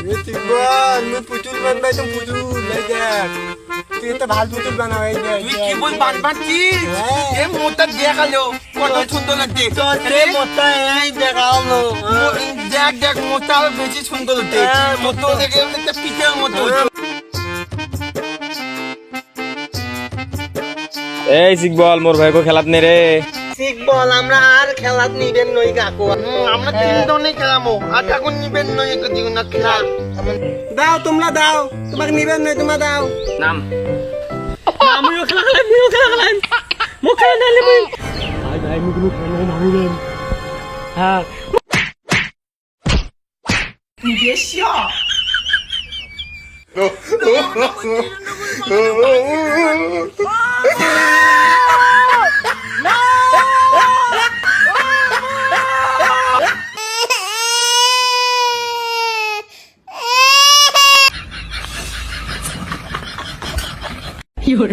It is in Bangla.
বল পুতুল বানবাই তো পুতুল এই দেখ তুই তো ভালো পুতুল বানাও এই দেখ তুই কি বল বানবাচ্ছিস এ মোটা দেখালো কত সুন্দর লাগছে তোরে মোটা এই দেখালো দেখ দেখ মোটা আরো বেশি সুন্দর লাগছে মতো দেখে একটা পিঠের মতো এই শিখবল মোর ভাইকে খেলাত নে রে ঠিক বল আমরা আর খেলাত নিবেন নই কাকু আমরা তিন দনে খেলামো আর এখন নিবেন নয় একটা জীবন খেলা দাও তোমরা দাও তোমাকে নিবেন নই তোমরা দাও নাম আমিও খেলা খেলাম নিও খেলা খেলাম মুখ খেলা না নেবেন ভাই ভাই মুখ খেলা না নেবেন হ্যাঁ You're